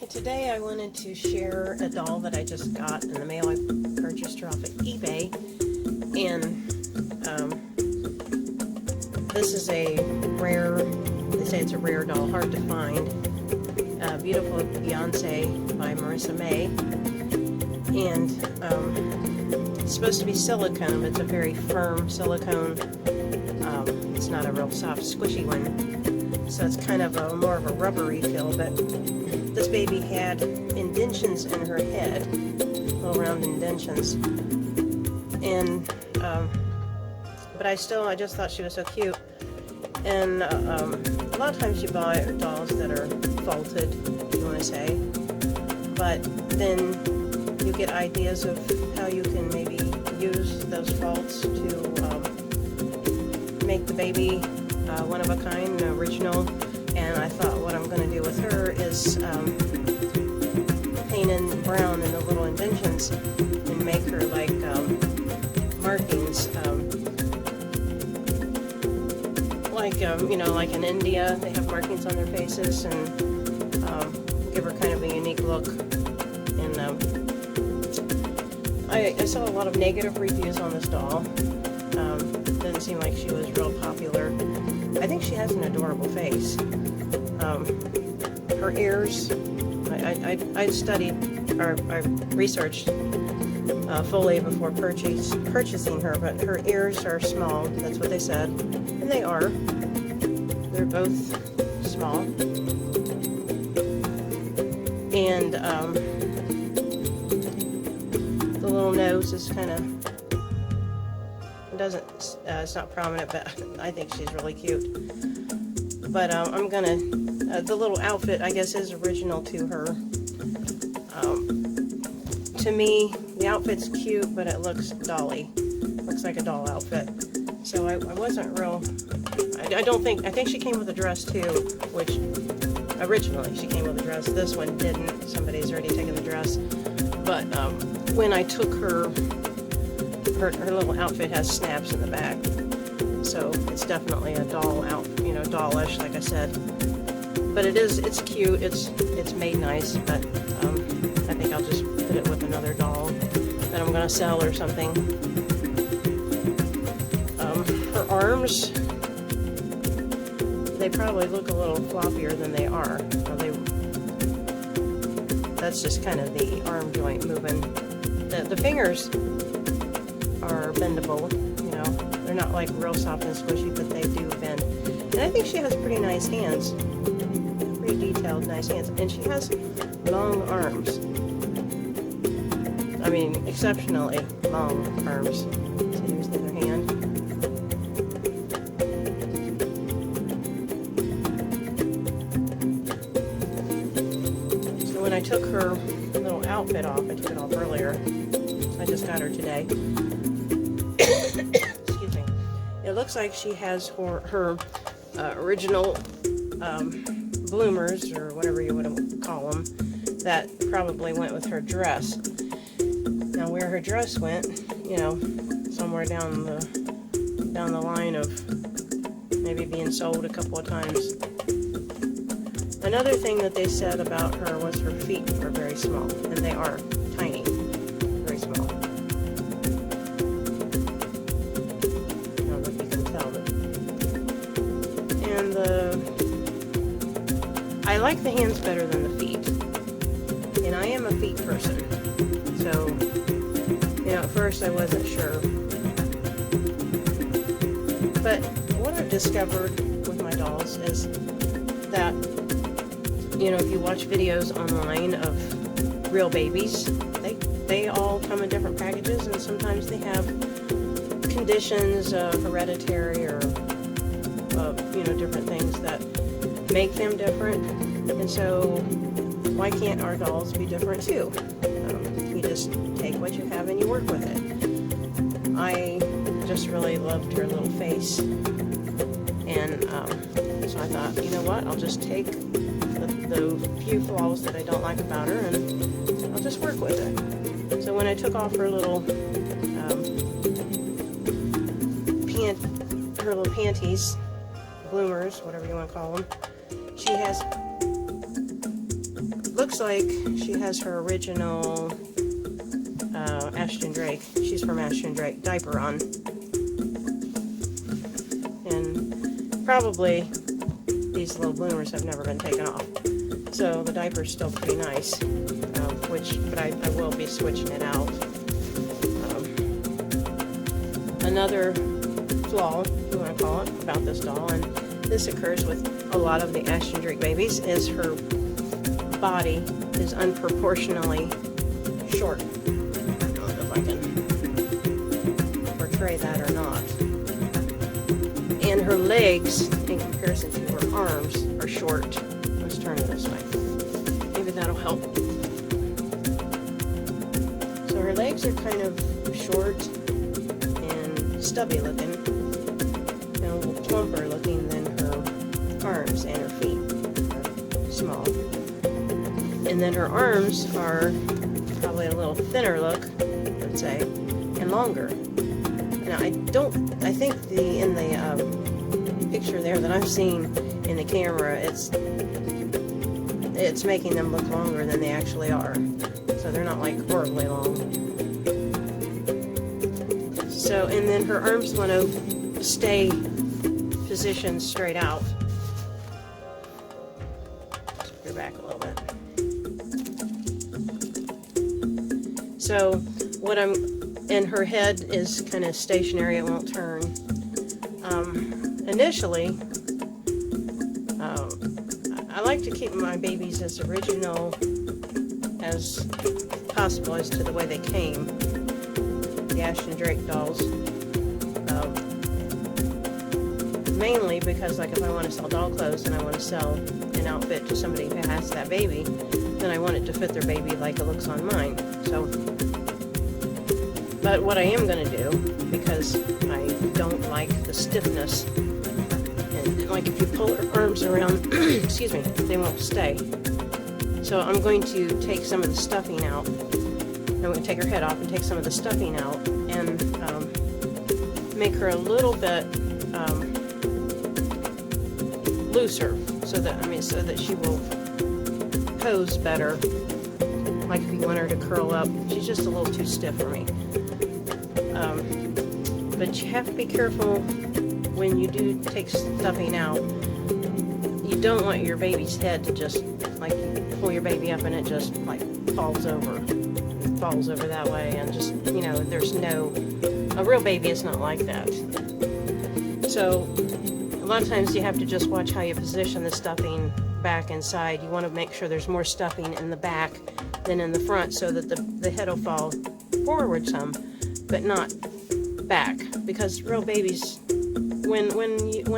Today I wanted to share a doll that I just got in the mail. I purchased her off of eBay, and this is a rare, they say it's a rare doll, hard to find. Beautiful Beyonce by Marissa May, and it's supposed to be silicone, but it's a very firm silicone. It's not a real soft, squishy one, so it's kind of more of a rubbery feel, but this baby had indentions in her head, little round indentions, and but I just thought she was so cute. And a lot of times you buy dolls that are faulted, you want to say, but then you get ideas of how you can maybe use those faults to make the baby one of a kind, original. And I thought what I'm going to do with her is paint in brown in the little indentions and make her like markings, like in India they have markings on their faces, and give her kind of a unique look. And I saw a lot of negative reviews on this doll. Doesn't seem like she was real popular. I think she has an adorable face. Her ears, I studied, or I researched fully before purchasing her, but her ears are small, that's what they said, and they are. They're both small. And the little nose is kind of, it's not prominent, but I think she's really cute. But I'm gonna, the little outfit I guess is original to her. To me, the outfit's cute, but it looks dolly. Looks like a doll outfit. So I wasn't real, I think she came with a dress too, which originally she came with a dress. This one didn't. Somebody's already taken the dress. But when I took her little outfit has snaps in the back. So it's definitely a doll dollish, like I said. But it's cute, it's made nice, but I think I'll just put it with another doll that I'm gonna sell or something. Her arms, they probably look a little floppier than they are. That's just kind of the arm joint moving. The fingers are bendable, they're not like real soft and squishy, but they do bend. And I think she has pretty nice hands, pretty detailed, nice hands, and she has long arms. I mean, exceptionally long arms. So here's the other hand. So when I took her little outfit off, I took it off earlier. I just got her today. Excuse me. It looks like she has her original bloomers, or whatever you would call them, that probably went with her dress. Now where her dress went, somewhere down the line of maybe being sold a couple of times. Another thing that they said about her was her feet were very small, and they are tiny, very small. I don't know if you can tell, but I like the hands better than the feet, and I am a feet person, so at first I wasn't sure. But what I've discovered with my dolls is that, if you watch videos online of real babies, they all come in different packages, and sometimes they have conditions, hereditary, or different things that make them different. And so why can't our dolls be different too? You just take what you have and you work with it. I just really loved her little face, and so I thought, you know what, I'll just take the few flaws that I don't like about her, and I'll just work with it. So when I took off her little panties, bloomers, whatever you want to call them, she has looks like she has her original Ashton Drake. She's from Ashton Drake diaper on. And probably these little bloomers have never been taken off. So the diaper's still pretty nice, but I will be switching it out. Another flaw, if you want to call it, about this doll, and this occurs with a lot of the Ashton Drake babies, is her body is unproportionally short. I don't know if I can portray that or not. And her legs, in comparison to her arms, are short. Let's turn it this way. Maybe that'll help. So her legs are kind of short and stubby looking, and a little plumper looking than her arms, and her feet are small. And then her arms are probably a little thinner look, I would say, and longer. Now I think in the picture there that I'm seeing in the camera, it's making them look longer than they actually are. So they're not like horribly long. So, and then her arms want to stay positioned straight out. Let's go back a little bit. So and her head is kind of stationary, it won't turn. Initially, I like to keep my babies as original as possible as to the way they came, the Ashton Drake dolls. Mainly because, like, if I want to sell doll clothes and I want to sell an outfit to somebody who has that baby, then I want it to fit their baby like it looks on mine. So, but what I am going to do, because I don't like the stiffness, and like if you pull her arms around, excuse me, they won't stay. So I'm going to take some of the stuffing out. I'm going to take her head off and take some of the stuffing out and make her a little bit looser, so that she will pose better. Like if you want her to curl up, she's just a little too stiff for me. But you have to be careful when you do take stuffing out. You don't want your baby's head to just, like, you pull your baby up and it just, like, falls over. It falls over that way, and just, you know, a real baby is not like that. So a lot of times you have to just watch how you position the stuffing back inside. You want to make sure there's more stuffing in the back than in the front, so that the head will fall forward some, but not back. Because real babies, when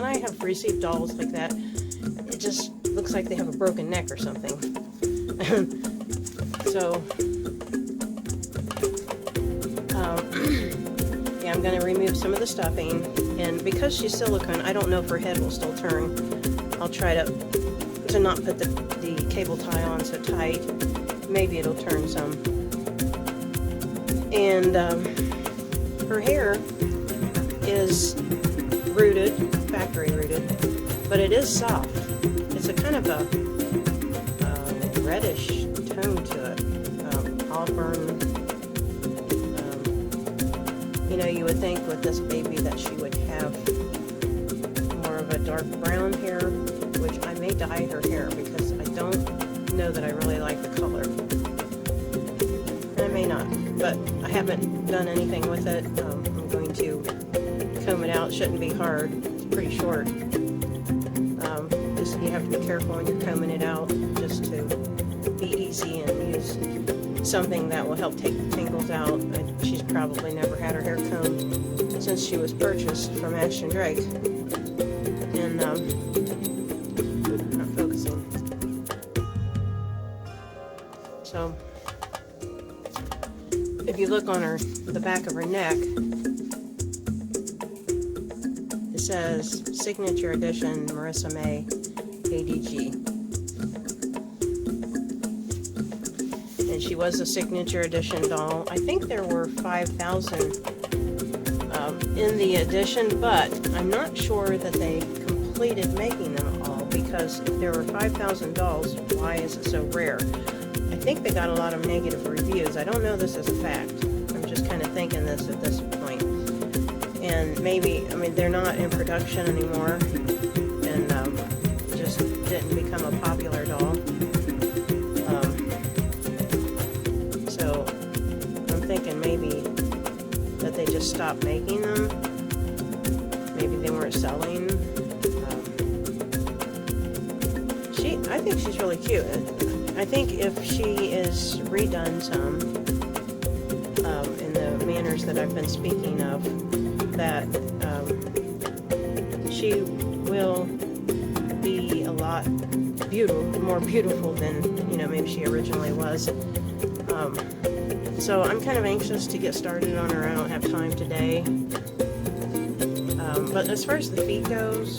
I have received dolls like that, it just looks like they have a broken neck or something. So yeah, I'm going to remove some of the stuffing, and because she's silicone, I don't know if her head will still turn. I'll try to not put the cable tie on so tight. Maybe it'll turn some. And her hair is rooted, factory rooted, but it is soft. It's a kind of a reddish tone to it, auburn. You know, you would think with this baby that she would have more of a dark brown hair, which I may dye her hair because I don't know that I really like the color. And I may not, but I haven't done anything with it. I'm going to comb it out. It shouldn't be hard. It's pretty short. Just you have to be careful when you're combing it out, just to be easy and use something that will help take the tangles out. She's probably never had her hair combed since she was purchased from Ashton Drake. And not focusing. So if you look on the back of her neck, it says Signature Edition Marissa May ADG. And she was a Signature Edition doll. I think there were 5,000 in the edition, but I'm not sure that they completed making them all, because if there were 5,000 dolls, why is it so rare? think they got a lot of negative reviews. I don't know this as a fact. I'm just kind of thinking this at this point. And maybe, I mean, they're not in production anymore, and just didn't become a popular doll. So I'm thinking maybe that they just stopped making them. Maybe they weren't selling. I think she's really cute. I think if she is redone some in the manners that I've been speaking of, that she will be a lot more beautiful than, you know, maybe she originally was. So I'm kind of anxious to get started on her. I don't have time today. But as far as the feet goes,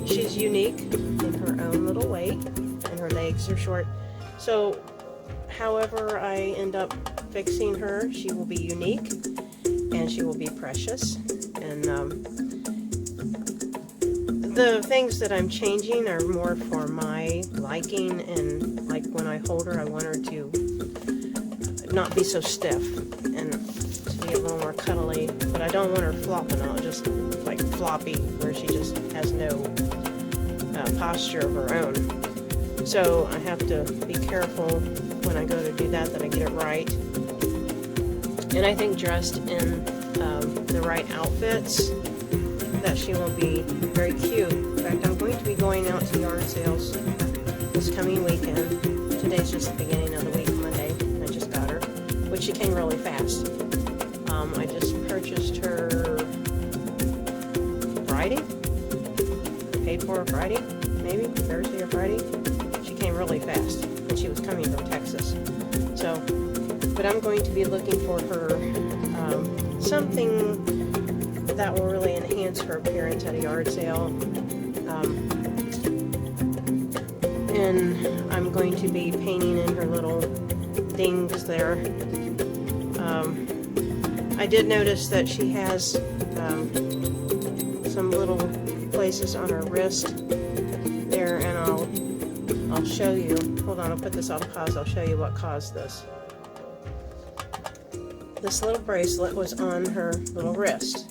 she's unique in her own little way, and her legs are short. So however I end up fixing her, she will be unique, and she will be precious. And the things that I'm changing are more for my liking, and like when I hold her, I want her to not be so stiff and to be a little more cuddly, but I don't want her flopping out, just like floppy, where she just has no posture of her own. So I have to be careful when I go to do that I get it right. And I think dressed in the right outfits, that she will be very cute. In fact, I'm going to be going out to yard sales this coming weekend. Today's just the beginning of the week, Monday. I just got her, which she came really fast. I just purchased her Friday. Paid for her Friday, maybe Thursday or Friday. She came really fast, and she was coming from Texas. So, but I'm going to be looking for her something that will really enhance her appearance at a yard sale. And I'm going to be painting in her little dings there. I did notice that she has some little places on her wrist there, and I'll show you. Hold on, I'll put this on pause. I'll show you what caused this. This little bracelet was on her little wrist.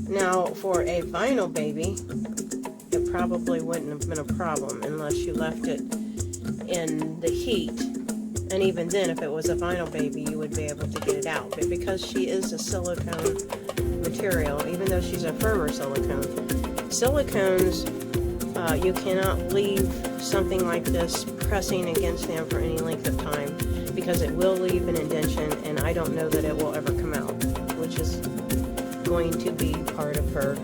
Now, for a vinyl baby, it probably wouldn't have been a problem unless you left it in the heat. And even then, if it was a vinyl baby, you would be able to get it out. But because she is a silicone material, even though she's a firmer silicone, silicones, you cannot leave something like this pressing against them for any length of time, because it will leave an indentation, and I don't know that it will ever come out, which is going to be part of her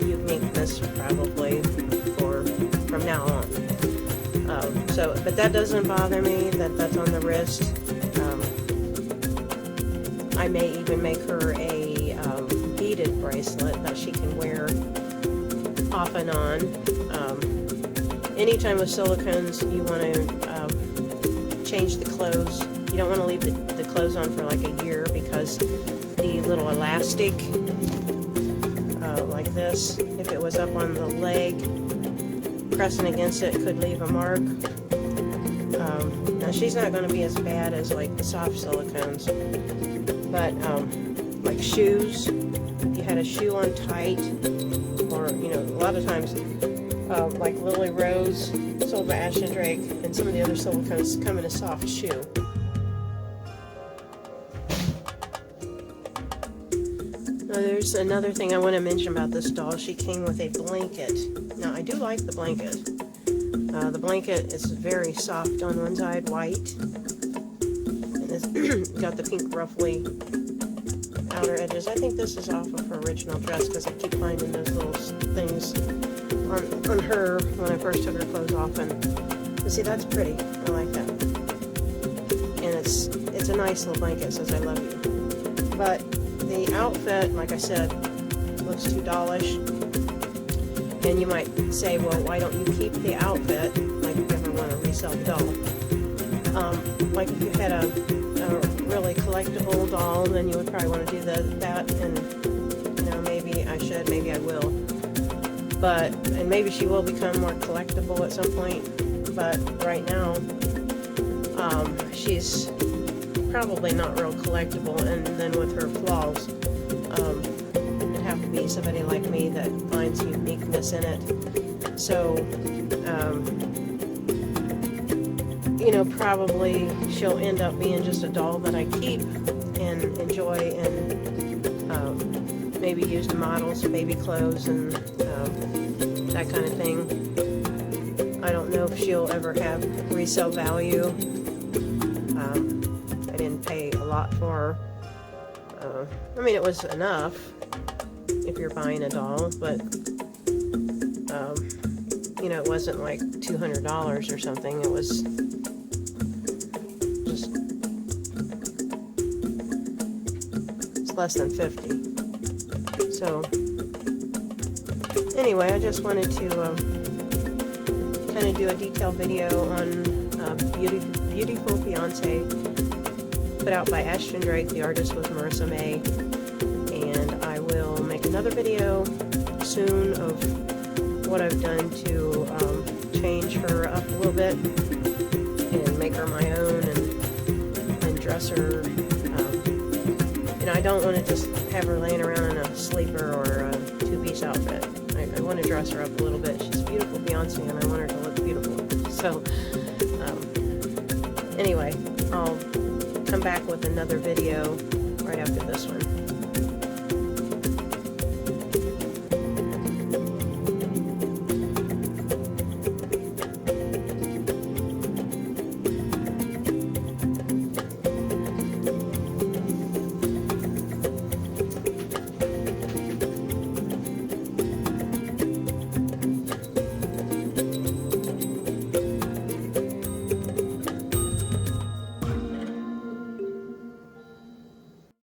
uniqueness probably from now on. But that doesn't bother me, that's on the wrist. I may even make her a beaded bracelet that she can wear off and on. Anytime with silicones, you want to change the clothes. You don't want to leave the clothes on for like a year, because the little elastic, like this, if it was up on the leg, pressing against it could leave a mark. Now she's not going to be as bad as like the soft silicones, but like shoes, if you had a shoe on tight, or you know, a lot of times like Lily Rose, sold by Ashton Drake, and some of the other silicones come in a soft shoe. Now there's another thing I want to mention about this doll. She came with a blanket. Now I do like the blanket. The blanket is very soft on one side, white, and it's got the pink ruffly outer edges. I think this is off of her original dress, because I keep finding those little things on her when I first took her clothes off, and see, that's pretty. I like that, and it's a nice little blanket. It says I love you. But the outfit, like I said, looks too dollish. And you might say, well, why don't you keep the outfit, like if you ever want to resell the doll? Like if you had a really collectible doll, then you would probably want to do that, and you know, maybe I should, maybe I will. And maybe she will become more collectible at some point, but right now she's probably not real collectible, and then with her flaws, it'd have to be somebody like me that finds uniqueness in it. So, you know, probably she'll end up being just a doll that I keep and enjoy, and maybe use to model some baby clothes and that kind of thing. I don't know if she'll ever have resale value. I didn't pay a lot for her. I mean, it was enough if you're buying a doll, but you know, it wasn't like $200 or something. It was just, it's less than 50. So anyway, I just wanted to kind of do a detailed video on Beautiful Beyonce, put out by Ashton. The artist was Marissa May, and I will make another video soon of what I've done to change her up a little bit and make her my own, and dress her. You know, I don't want to just have her laying around in a sleeper or a two-piece outfit. I want to dress her up a little bit. She's beautiful Beyonce, and I want her to look beautiful. So, anyway, I'll come back with another video right after this one.